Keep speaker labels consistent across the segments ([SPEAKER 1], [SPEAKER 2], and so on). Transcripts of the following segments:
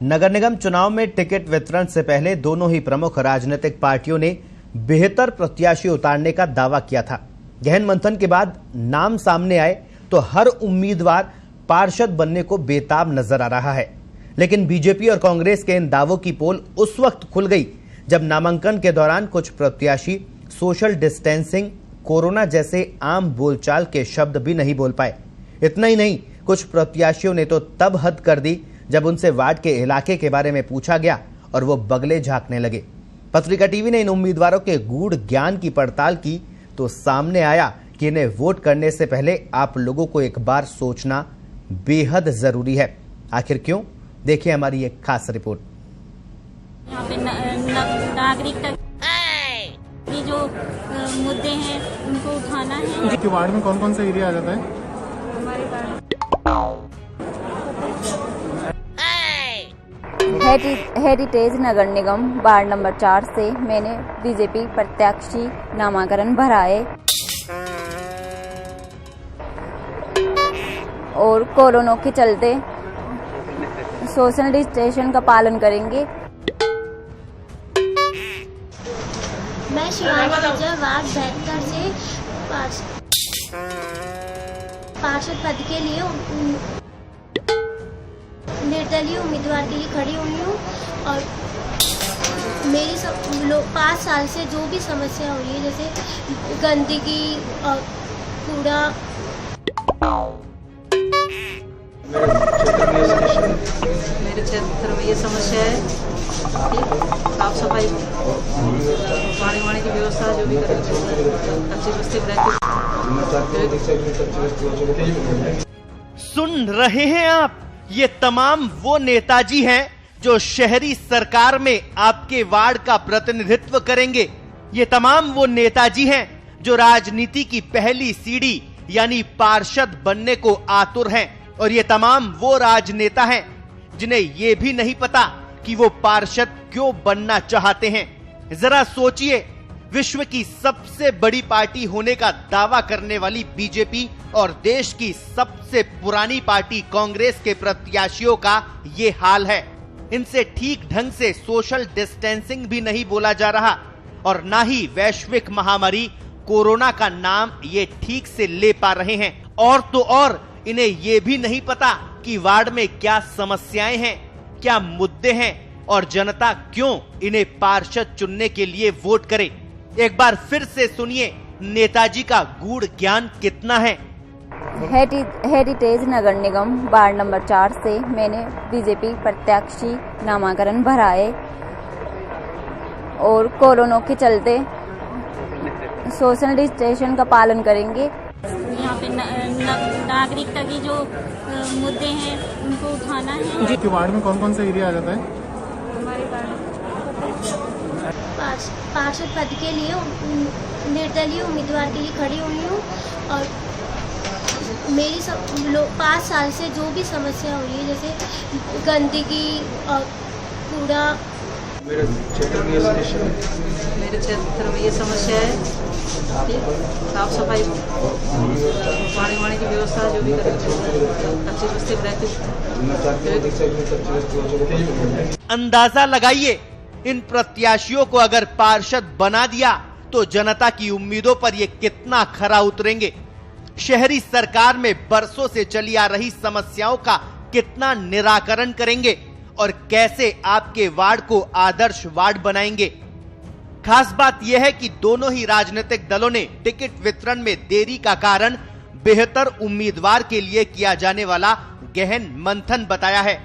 [SPEAKER 1] नगर निगम चुनाव में टिकट वितरण से पहले दोनों ही प्रमुख राजनीतिक पार्टियों ने बेहतर प्रत्याशी उतारने का दावा किया था। गहन मंथन के बाद नाम सामने आए तो हर उम्मीदवार पार्षद बनने को बेताब नजर आ रहा है। लेकिन बीजेपी और कांग्रेस के इन दावों की पोल उस वक्त खुल गई जब नामांकन के दौरान कुछ प्रत्याशी सोशल डिस्टेंसिंग, कोरोना जैसे आम बोलचाल के शब्द भी नहीं बोल पाए। इतना ही नहीं, कुछ प्रत्याशियों ने तो तब हद कर दी जब उनसे वार्ड के इलाके के बारे में पूछा गया और वो बगले झांकने लगे। पत्रिका टीवी ने इन उम्मीदवारों के गूढ़ ज्ञान की पड़ताल की तो सामने आया कि इन्हें वोट करने से पहले आप लोगों को एक बार सोचना बेहद जरूरी है। आखिर क्यों? देखिए हमारी एक खास रिपोर्ट।
[SPEAKER 2] यहाँ पे नागरिकता की जो मुद्दे हैं उनको उठाना है।
[SPEAKER 3] आपके वार्ड में कौन कौन सा एरिया आ जाता है?
[SPEAKER 4] हेरिटेज नगर निगम वार्ड नंबर 4 से मैंने बीजेपी प्रत्याशी नामांकन भरा है और कोरोना के चलते सोशल डिस्टेंस का पालन करेंगे।
[SPEAKER 5] मैं शिवानी विजय वार्ड 72 से पार्षद पद के लिए निर्दलीय उम्मीदवार के लिए खड़ी हुई हूँ और मेरी 5 साल से जो भी समस्या हो रही है, जैसे गंदगी और कूड़ा,
[SPEAKER 6] मेरे क्षेत्र में ये समस्या है कि साफ सफाई, पानी वाणी की व्यवस्था जो भी अच्छी व्यवस्थित रहती।
[SPEAKER 1] सुन रहे हैं आप, ये तमाम वो नेताजी हैं जो शहरी सरकार में आपके वार्ड का प्रतिनिधित्व करेंगे। ये तमाम वो नेताजी हैं जो राजनीति की पहली सीढ़ी यानी पार्षद बनने को आतुर हैं। और ये तमाम वो राजनेता हैं जिन्हें ये भी नहीं पता कि वो पार्षद क्यों बनना चाहते हैं। जरा सोचिए, विश्व की सबसे बड़ी पार्टी होने का दावा करने वाली बीजेपी और देश की सबसे पुरानी पार्टी कांग्रेस के प्रत्याशियों का ये हाल है। इनसे ठीक ढंग से सोशल डिस्टेंसिंग भी नहीं बोला जा रहा और ना ही वैश्विक महामारी कोरोना का नाम ये ठीक से ले पा रहे हैं। और तो और इन्हें ये भी नहीं पता कि वार्ड में क्या समस्याएं हैं, क्या मुद्दे हैं और जनता क्यों इन्हें पार्षद चुनने के लिए वोट करे। एक बार फिर से सुनिए नेताजी का गूढ़ ज्ञान कितना है।
[SPEAKER 4] हेरिटेज नगर निगम वार्ड नंबर 4 से मैंने बीजेपी प्रत्याशी नामांकन भरा है और कोरोना के चलते सोशल डिस्टेंस का पालन करेंगे।
[SPEAKER 2] यहाँ पे नागरिकता की जो मुद्दे हैं उनको उठाना है।
[SPEAKER 3] आपके वार्ड में कौन कौन सा एरिया आ जाता है?
[SPEAKER 5] पार्षद पद के लिए निर्दलीय उम्मीदवार के लिए खड़ी हुई हूँ और मेरी 5 साल से जो भी समस्या हो रही है, जैसे गंदगी और कूड़ा,
[SPEAKER 6] मेरे क्षेत्र में ये समस्या है कि साफ सफाई, पानी वाणी की व्यवस्था जो भी अच्छी व्यवस्थित रहती।
[SPEAKER 1] अंदाजा लगाइए, इन प्रत्याशियों को अगर पार्षद बना दिया तो जनता की उम्मीदों पर ये कितना खरा उतरेंगे। शहरी सरकार में बरसों से चली आ रही समस्याओं का कितना निराकरण करेंगे और कैसे आपके वार्ड को आदर्श वार्ड बनाएंगे। खास बात यह है कि दोनों ही राजनीतिक दलों ने टिकट वितरण में देरी का कारण बेहतर उम्मीदवार के लिए किया जाने वाला गहन मंथन बताया है।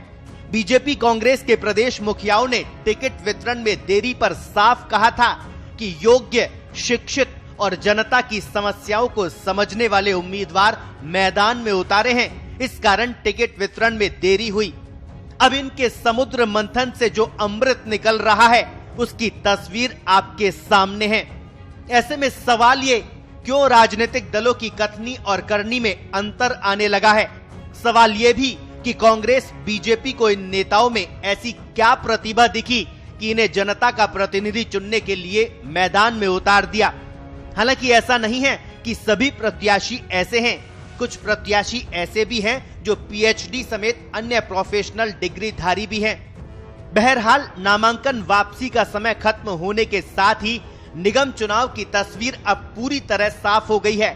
[SPEAKER 1] बीजेपी कांग्रेस के प्रदेश मुखियाओं ने टिकट वितरण में देरी पर साफ कहा था कि योग्य, शिक्षित और जनता की समस्याओं को समझने वाले उम्मीदवार मैदान में उतारे हैं। इस कारण टिकट वितरण में देरी हुई। अब इनके समुद्र मंथन से जो अमृत निकल रहा है उसकी तस्वीर आपके सामने है। ऐसे में सवाल ये, क्यों राजनीतिक दलों की कथनी और करनी में अंतर आने लगा है। सवाल ये भी कि कांग्रेस बीजेपी को इन नेताओं में ऐसी क्या प्रतिभा दिखी कि इन्हें जनता का प्रतिनिधि चुनने के लिए मैदान में उतार दिया। हालांकि ऐसा नहीं है कि सभी प्रत्याशी ऐसे हैं। कुछ प्रत्याशी ऐसे भी हैं जो पीएचडी समेत अन्य प्रोफेशनल डिग्रीधारी भी हैं। बहरहाल नामांकन वापसी का समय खत्म होने के साथ ही निगम चुनाव की तस्वीर अब पूरी तरह साफ हो गई है।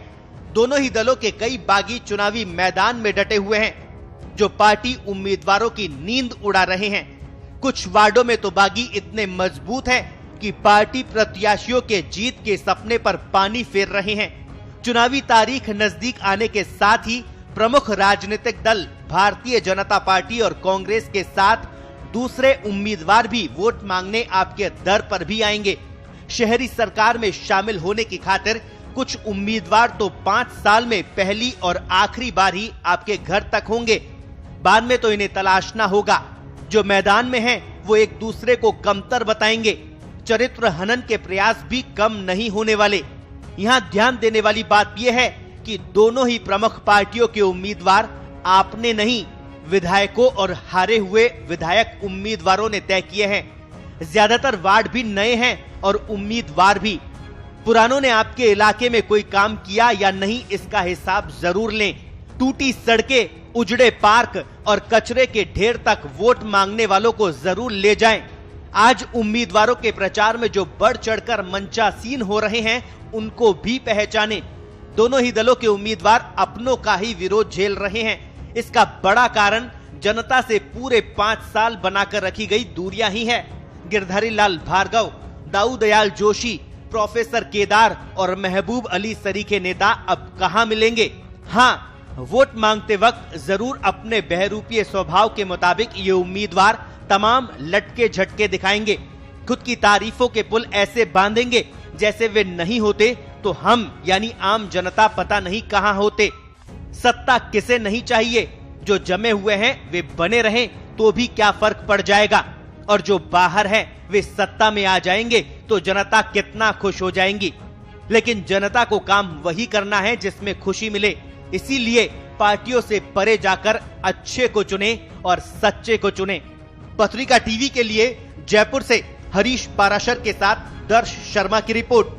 [SPEAKER 1] दोनों ही दलों के कई बागी चुनावी मैदान में डटे हुए हैं, जो पार्टी उम्मीदवारों की नींद उड़ा रहे हैं। कुछ वार्डों में तो बागी इतने मजबूत हैं कि पार्टी प्रत्याशियों के जीत के सपने पर पानी फेर रहे हैं। चुनावी तारीख नजदीक आने के साथ ही प्रमुख राजनीतिक दल भारतीय जनता पार्टी और कांग्रेस के साथ दूसरे उम्मीदवार भी वोट मांगने आपके दर पर भी आएंगे। शहरी सरकार में शामिल होने की खातिर कुछ उम्मीदवार तो 5 साल में पहली और आखिरी बार ही आपके घर तक होंगे। बाद में तो इन्हें तलाशना होगा। जो मैदान में हैं, वो एक दूसरे को कमतर बताएंगे। चरित्र हनन के प्रयास भी कम नहीं होने वाले। यहाँ ध्यान देने वाली बात यह है कि दोनों ही प्रमुख पार्टियों के उम्मीदवार आपने नहीं, विधायकों और हारे हुए विधायक उम्मीदवारों ने तय किए हैं। ज्यादातर वार्ड भी नए हैं और उम्मीदवार भी। पुरानों ने आपके इलाके में कोई काम किया या नहीं, इसका हिसाब जरूर लें। टूटी सड़कें, उजड़े पार्क और कचरे के ढेर तक वोट मांगने वालों को जरूर ले जाएं। आज उम्मीदवारों के प्रचार में जो बढ़ चढ़कर मंचासीन हो रहे हैं, उनको भी पहचानें। दोनों ही दलों के उम्मीदवार अपनों का ही विरोध झेल रहे हैं। इसका बड़ा कारण जनता से पूरे 5 साल बनाकर रखी गई दूरियां ही है। गिरधारी लाल भार्गव, दाऊ दयाल जोशी, प्रोफेसर केदार और महबूब अली सरीखे नेता अब कहां मिलेंगे? हाँ, वोट मांगते वक्त जरूर अपने बहरूपीय स्वभाव के मुताबिक ये उम्मीदवार तमाम लटके झटके दिखाएंगे। खुद की तारीफों के पुल ऐसे बांधेंगे जैसे वे नहीं होते तो हम यानी आम जनता पता नहीं कहां होते। सत्ता किसे नहीं चाहिए? जो जमे हुए हैं वे बने रहें तो भी क्या फर्क पड़ जाएगा, और जो बाहर हैं वे सत्ता में आ जाएंगे तो जनता कितना खुश हो जाएंगी। लेकिन जनता को काम वही करना है जिसमें खुशी मिले। इसीलिए पार्टियों से परे जाकर अच्छे को चुने और सच्चे को चुने। पत्रिका टीवी के लिए जयपुर से हरीश पाराशर के साथ दर्श शर्मा की रिपोर्ट।